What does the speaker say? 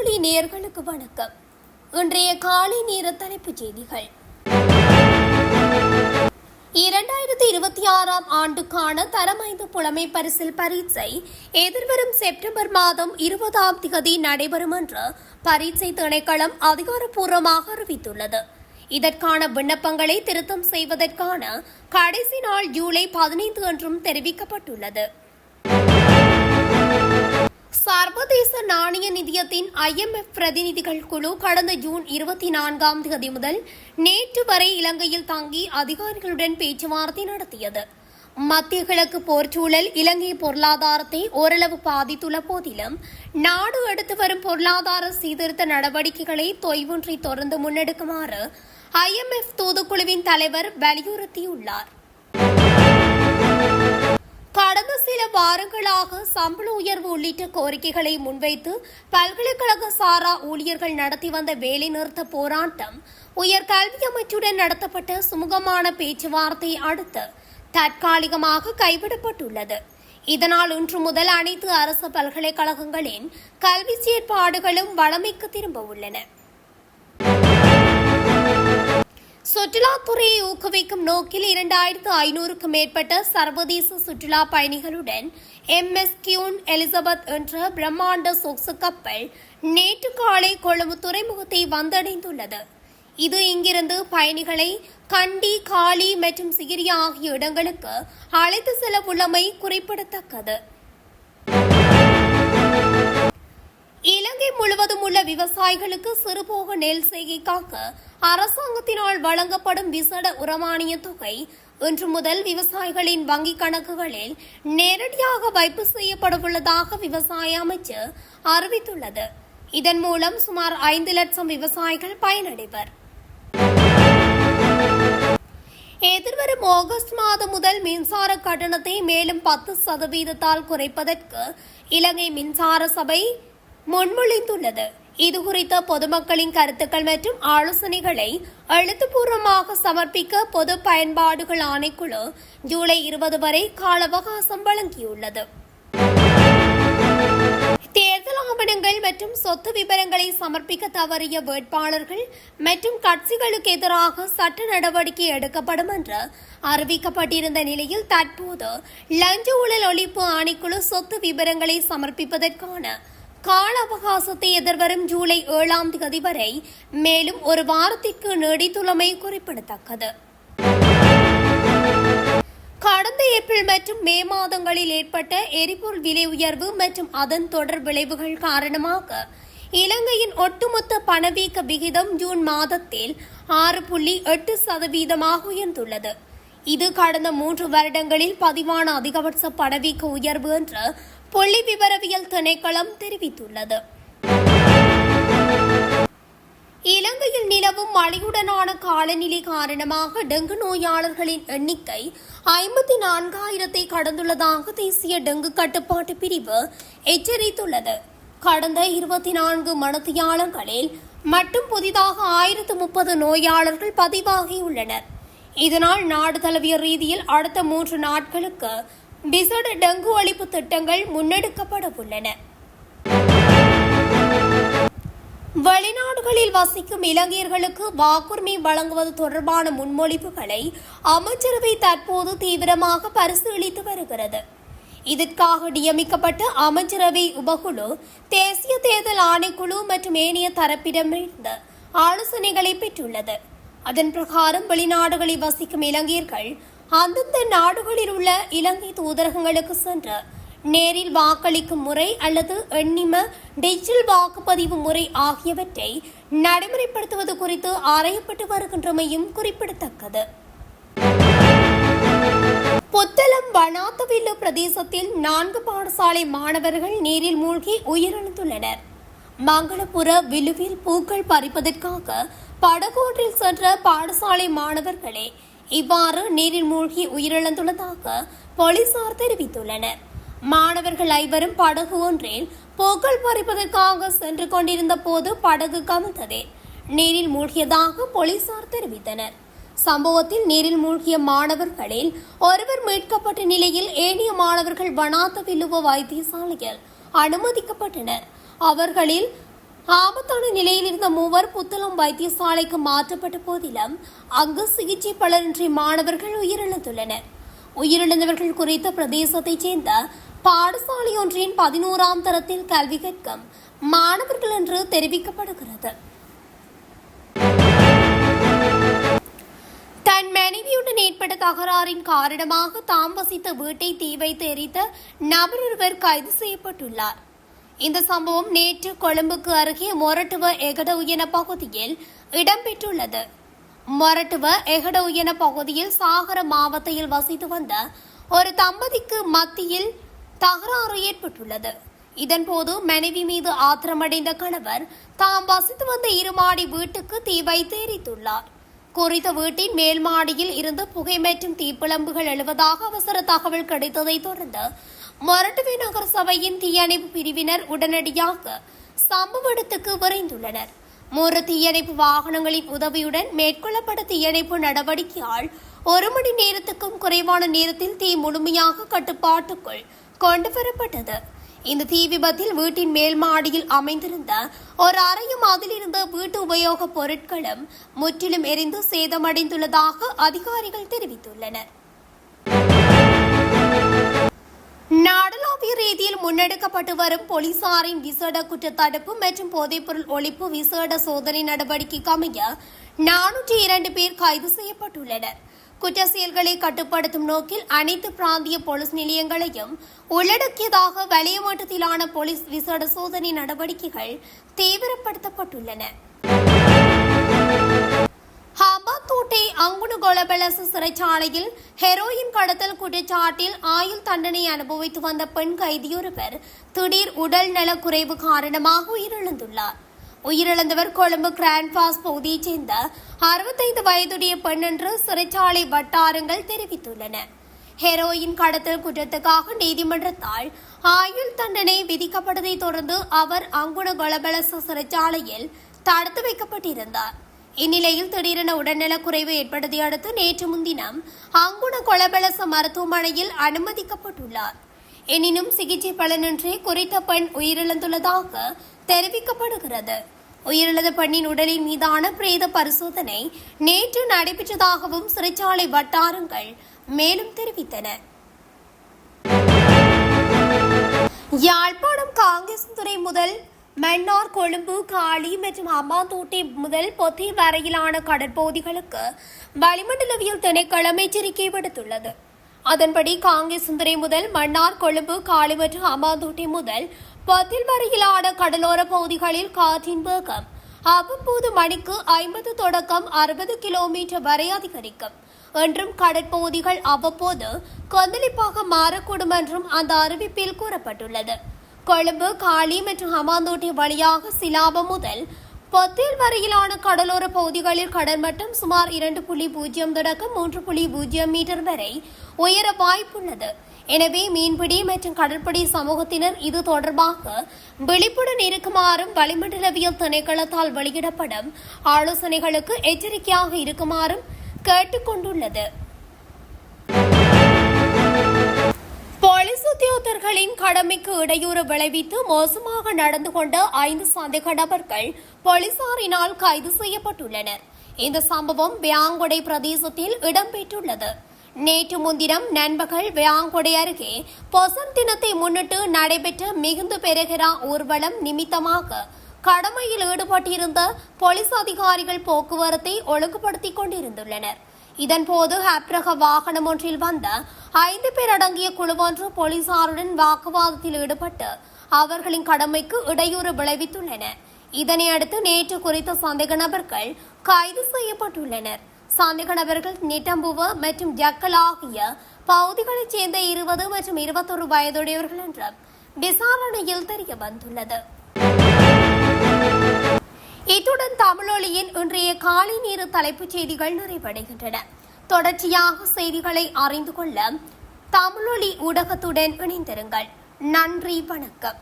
தமிழொலி நேயர்களுக்கு வணக்கம். இன்றைய காலை நேர தலைப்புச் செய்திகள். 2026 ஆண்டுக்கான தரம் 5 புலமை பரிசில் பரீட்சை எதிர்வரும் செப்டம்பர் மாதம் 20 நடைபெறும் என்று பரீட்சை திணைக்களம் அதிகாரப்பூர்வமாக அறிவித்துள்ளது. இதற்கான விண்ணப்பங்களை திருத்தம் செய்வதற்கான கடைசி நாள் ஜூலை 15 என்றும் தெரிவிக்கப்பட்டுள்ளது. சர்வதேச நாணய நிதியத்தின் IMF பிரதிநிதிகள் குழு கடந்த ஜூன் 24 முதல் நேற்று வரை இலங்கையில் தங்கி அதிகாரிகளுடன் பேச்சுவார்த்தை நடத்தியது. மத்திய கிழக்கு போர்ச்சூழல் இலங்கை பொருளாதாரத்தை ஓரளவு பாதித்துள்ள போதிலும் நாடு எடுத்து வரும் பொருளாதார சீர்திருத்த நடவடிக்கைகளை தொய்வின்றி தொடர்ந்து முன்னெடுக்குமாறு IMF தூதுக்குழுவின் தலைவர் வலியுறுத்தியுள்ளார். கடந்த சில வாரங்களாக சம்பள உயர்வு உள்ளிட்ட கோரிக்கைகளை முன்வைத்து பல்கலைக்கழக சாரா ஊழியர்கள் நடத்தி வந்த வேலைநிறுத்த போராட்டம் உயர்கல்வி அமைச்சுடன் நடத்தப்பட்ட சுமூகமான பேச்சுவார்த்தை அடுத்து தற்காலிகமாக கைவிடப்பட்டுள்ளது. இதனால் இன்று முதல் அனைத்து அரசு பல்கலைக்கழகங்களின் கல்வி செயற்பாடுகளும் வழமைக்கு திரும்ப உள்ளன. சுற்றுலாத்துறையை ஊக்குவிக்கும் நோக்கில் 2500க்கும் மேற்பட்ட சர்வதேச சுற்றுலா பயணிகளுடன் MS கியூன் எலிசபெத் என்ற பிரம்மாண்ட சொகுசு கப்பல் நேற்று காலை கொழும்பு துறைமுகத்தை வந்தடைந்துள்ளது. இது இங்கிருந்து பயணிகளை கண்டி, காலி மற்றும் சிகிரியா ஆகிய இடங்களுக்கு அழைத்து செல்ல உள்ளமை குறிப்பிடத்தக்கது. இலங்கை முழுவதும் உள்ள விவசாயிகளுக்கு சிறுபோக நெல் செய்கைக்காக அரசாங்கத்தினால் வழங்கப்படும் விசேட உரமானிய தொகை இன்று முதல் விவசாயிகளின் வங்கிக் கணக்குகளில் நேரடியாக வைப்பு செய்யப்படவுள்ளதாக விவசாய அமைச்சு அறிவித்துள்ளது. இதன் மூலம் சுமார் 5 லட்சம் விவசாயிகள் பயனடைவர். எதிர்வரும் ஆகஸ்ட் மாதம் முதல் மின்சார கட்டணத்தை மேலும் 10% குறைப்பதற்கு இலங்கை மின்சார சபை முன்மொழிந்துள்ளது. இதுகுறித்த பொதுமக்களின் கருத்துக்கள் மற்றும் ஆலோசனைகளை எழுத்துப்பூர்வமாக சமர்ப்பிக்க பொது பயன்பாடுகள் ஆணைக்குழு ஜூலை 20 வரை கால அவகாசம் வழங்கியுள்ளது. தேர்தல் ஆவணங்கள் மற்றும் சொத்து விவரங்களை சமர்ப்பிக்க தவறிய வேட்பாளர்கள் மற்றும் கட்சிகளுக்கு எதிராக சட்ட நடவடிக்கை எடுக்கப்படும் என்று அறிவிக்கப்பட்டிருந்த நிலையில் தற்போது லஞ்ச ஊழல் ஒழிப்பு ஆணைக்குழு சொத்து விவரங்களை சமர்ப்பிப்பதற்கான கால அவகாசத்தை எதிர்வரும் ஜூலை 7 வரை மேலும் ஒரு வாரத்திற்கு நீடித்துள்ளமை குறிப்பிடத்தக்கது. கடந்த ஏப்ரல் மற்றும் மே மாதங்களில் ஏற்பட்ட எரிபொருள் விலை உயர்வு மற்றும் அதன் தொடர் விளைவுகள் காரணமாக இலங்கையின் ஒட்டுமொத்த பணவீக்க விகிதம் ஜூன் மாதத்தில் 6.8% உயர்ந்துள்ளது. இது கடந்த 3 வருடங்களில் பதிவான அதிகபட்ச பணவீக்க உயர்வு என்று புள்ளி விவரவியல் திணைக்களம் தெரிவித்துள்ளது. இலங்கையில் நிலவும் மழையுடனான காலநிலை காரணமாக டெங்கு நோயாளர்களின் எண்ணிக்கை 54,000 கடந்துள்ளதாக தேசிய டெங்கு கட்டுப்பாட்டு பிரிவு எச்சரித்துள்ளது. கடந்த 24 மணித்தியாலங்களில் மட்டும் புதிதாக 1030 நோயாளர்கள் பதிவாகியுள்ளனர். இதனால் நாடு தழுவிய ரீதியில் அடுத்த 3 நாட்களுக்கு விசேட டெங்கு ஒழிப்பு திட்டங்கள் முன்னெடுக்கப்பட உள்ளன. வெளிநாடுகளில் வசிக்கும் இலங்கையர்களுக்கு வாக்குரிமை வழங்குவது தொடர்பான முன்மொழிவுகளை அமைச்சரவை தற்போது தீவிரமாக பரிசீலித்து வருகிறது. இதற்காக நியமிக்கப்பட்ட அமைச்சரவை உபகுழு தேசிய தேர்தல் ஆணைக்குழு மற்றும் ஏனைய தரப்பிடமிருந்து ஆலோசனைகளை பெற்றுள்ளது. அதன் பிரகாரம் வெளிநாடுகளில் வசிக்கும் இலங்கையர்கள் அந்தந்த நாடுகளில் உள்ள இலங்கை தூதரகங்களுக்கு சென்று நேரில் வாக்களிக்கும் முறை அல்லது எண்ணிம டிஜிட்டல் வாக்குப்பதிவு முறை ஆகியவற்றை நடைமுறைப்படுத்துவது குறித்து ஆராயப்பட்டு வருகின்றமையும் குறிப்பிடத்தக்கது. புத்தளம் வனாத்தவில்லு பிரதேசத்தில் 4 பாடசாலை மாணவர்கள் நீரில் மூழ்கி உயிரிழந்துள்ளனர். மங்களபுர விலுவில் பூக்கள் பறிப்பதற்காக படகோட்டில் சென்ற பாடசாலை மாணவர்களே இவ்வாறு நீரில் மூழ்கி உயிரிழந்துள்ளதாக போலீசார் தெரிவித்துள்ளனர். மாணவர்கள் 5 படகு ஒன்றில் பூக்கள் பறிப்பதற்காக சென்று கொண்டிருந்த போது படகு கவிழ்ந்ததில் நீரில் மூழ்கியதாக போலீசார் தெரிவித்தனர். சம்பவத்தில் நீரில் மூழ்கிய மாணவர்களில் ஒருவர் மீட்கப்பட்ட நிலையில் ஏனைய மாணவர்கள் வனாத்தவில்லுவ வைத்தியசாலையில் அனுமதிக்கப்பட்டனர். அவர்களில் ஆபத்தான நிலையில் இருந்த மூவர் புத்தளம் வைத்தியசாலைக்கு மாற்றப்பட்ட போதிலும் அங்கு சிகிச்சை பலனின்றி மாணவர்கள் உயிரிழந்துள்ளனர். உயிரிழந்தவர்கள் குறித்த பிரதேசத்தைச் சேர்ந்த பாடசாலை ஒன்றின் 11ஆம் தரத்தில் கல்வி கற்கும் மாணவர்கள் என்று தெரிவிக்கப்படுகிறது. தன் மனைவியுடன் ஏற்பட்ட தகராறின் காரணமாக தாம் வசித்த வீட்டை தீ வைத்து எரித்த நபர் ஒருவர் கைது செய்யப்பட்டுள்ளார். இந்த சம்பவம் நேற்று கொழும்புக்கு அருகே மொரட்டுவ எகடவுயன பகுதியில் இடம்பெற்றுள்ளது. மொரட்டுவ எகடவுயன பகுதியில் சாகர மாவட்டத்தில் வசித்து வந்த ஒரு தம்பதிக்கு மத்தியில் தகராறு ஏற்பட்டுள்ளது. இதன்போது மனைவி மீது ஆத்திரமடைந்த கணவர் தாம் வசித்து வந்த இருமாடி வீட்டுக்கு தீ வைத்து எரித்துள்ளார். குறித்த வீட்டின் மேல் மாடியில் இருந்து புகை மற்றும் தீப்பிழம்புகள் எழுவதாக அவசர தகவல் கிடைத்ததை தொடர்ந்து மொரட்டுவை நகர சபையின் தீயணைப்பு பிரிவினர் உடனடியாக சம்பவ இடத்துக்கு விரைந்துள்ளனர். 3 தீயணைப்பு வாகனங்களின் உதவியுடன் மேற்கொள்ளப்பட்ட தீயணைப்பு நடவடிக்கையால் 1 மணி நேரத்துக்கும் குறைவான நேரத்தில் தீ முழுமையாக கட்டுப்பாட்டுக்குள் கொண்டுவரப்பட்டது. இந்த தீ விபத்தில் வீட்டின் மேல் மாடியில் அமைந்திருந்த ஒரு அறையும் அதிலிருந்த வீட்டு உபயோக பொருட்களும் முற்றிலும் எரிந்து சேதமடைந்துள்ளதாக அதிகாரிகள் தெரிவித்துள்ளனர். நாடளாவிய ரீதியில் முன்னெடுக்கப்பட்டு வரும் போலீசாரின் விசேட குற்ற தடுப்பு மற்றும் போதைப்பொருள் ஒழிப்பு விசேட சோதனை நடவடிக்கைக்கு அமைய 402 பேர் கைது செய்யப்பட்டுள்ளனர். குற்ற செயல்களை கட்டுப்படுத்தும் நோக்கில் அனைத்து பிராந்திய போலீஸ் நிலையங்களையும் உள்ளடக்கியதாக வலய மட்டத்திலான போலீஸ் விசேட சோதனை நடவடிக்கைகள் தீவிரப்படுத்தப்பட்டுள்ளன. ஹம்பாந்தோட்டை அங்குணுகொலபலச சிறைச்சாலையில் ஹெரோயின் கடத்தல் குற்றச்சாட்டில் ஆயுள் தண்டனை அனுபவித்து வந்த பெண் கைதியொருவர் திடீர் உடல் நலக்குறைவு காரணமாக உயிரிழந்துள்ளார். உயிரிழந்தவர் கொழும்பு கிராண்ட் பாஸ் பகுதியைச் சேர்ந்த 65 வயதுடைய பெண் என்று சிறைச்சாலை வட்டாரங்கள் தெரிவித்துள்ளன. ஹெரோயின் கடத்தல் குற்றத்துக்காக நீதிமன்றத்தால் ஆயுள் தண்டனை விதிக்கப்பட்டதை தொடர்ந்து அவர் அங்குணகொலபலச சிறைச்சாலையில் தடுத்து வைக்கப்பட்டிருந்தார். இந்நிலையில் திடீரென உடல்நலக்குறைவு ஏற்பட்டதை அடுத்து நேற்று முன்தினம் அங்குணகொலபலச மருத்துவமனையில் அனுமதிக்கப்பட்டுள்ளார். எனினும் சிகிச்சை பலனின்றி குறித்த பெண் உயிரிழந்துள்ளதாக தெரிவிக்கப்படுகிறது. உயிரிழந்த பெண்ணின் உடலின் மீதான பிரேத பரிசோதனை நேற்று நடைபெற்றதாகவும் சிறைச்சாலை வட்டாரங்கள் மேலும் தெரிவித்தன. யாழ்ப்பாணம் காங்கேசன்துறை முதல் மன்னார், கொழும்பு, காலி மற்றும் ஹம்பாந்தோட்டை முதல் பொத்தி வரையிலான கடற்பகுதிகளுக்கு வளிமண்டலவியல் திணைக்களம் எச்சரிக்கை விடுத்துள்ளது. அதன்படி காங்கேசன்துறை முதல் மன்னார், கொழும்பு, காலி மற்றும் ஹம்பாந்தோட்டை முதல் பொத்தில் வரையிலான கடலோர பகுதிகளில் காற்றின் வேகம் அவ்வப்போது மணிக்கு 50 தொடக்கம் 60 கிலோமீட்டர் வரை அதிகரிக்கும் என்றும் கடற்பகுதிகள் அவ்வப்போது கொந்தளிப்பாக மாறக்கூடும் என்றும் அந்த அறிவிப்பில் கூறப்பட்டுள்ளது. கொழும்பு, காலி மற்றும் ஹம்பாந்தோட்டை வழியாக சிலாபம் முதல் பொத்தில் வரையிலான கடலோர பகுதிகளில் கடல் மட்டம் சுமார் 2.0 தொடக்கம் 3.0 மீட்டர் வரை உயர வாய்ப்புள்ளது. எனவே மீன்பிடி மற்றும் கடற்படை சமூகத்தினர் இது தொடர்பாக விழிப்புடன் இருக்குமாறும் வளிமண்டலவியல் திணைக்களத்தால் வெளியிடப்படும் ஆலோசனைகளுக்கு எச்சரிக்கையாக இருக்குமாறும் கேட்டுக் கொண்டுள்ளது. போலீஸ் உத்தியோகத்தர்களின் கடமைக்கு இடையூறு விளைவித்து மோசமாக நடந்து கொண்ட 5 சந்தேக நபர்கள் போலீசாரினால் கைது செய்யப்பட்டுள்ளனர். இந்த சம்பவம் வியாங்கொடை பிரதேசத்தில் இடம்பெற்றுள்ளது. நேற்று முன்தினம் நண்பகல் வியாங்கொடை அருகே பொசன் தினத்தை முன்னிட்டு நடைபெற்ற மிகுந்து பெருகிறா ஊர்வலம் நிமித்தமாக கடமையில் ஈடுபட்டிருந்த போலீஸ் அதிகாரிகள் போக்குவரத்தை ஒழுங்குபடுத்திக் கொண்டிருந்துள்ளனர். இதன்போது ஹப்ரக வாகனம் ஒன்றில் வந்த 5 பேர் அடங்கிய குழுவொன்று போலீசாருடன் வாக்குவாதத்தில் ஈடுபட்டு அவர்களின் கடமைக்கு இடையூறு விளைவித்துள்ளன. இதனையடுத்து நேற்று குறித்த சந்தேக நபர்கள் கைது செய்யப்பட்டுள்ளனர். சந்தேக நபர்கள் நிட்டம்புவ மற்றும் ஜக்கல் ஆகிய பகுதிகளைச் சேர்ந்த 20 மற்றும் 21 வயதுடையவர்கள் என்ற விசாரணையில் தெரிய வந்துள்ளது. இத்துடன் தமிழொலியின் இன்றைய காலை நேர தலைப்புச் செய்திகள் நிறைவடைகின்றன. தொடர்ச்சியாக செய்திகளை அறிந்து கொள்ள தமிழொலி ஊடகத்துடன் இணைந்திருங்கள். நன்றி, வணக்கம்.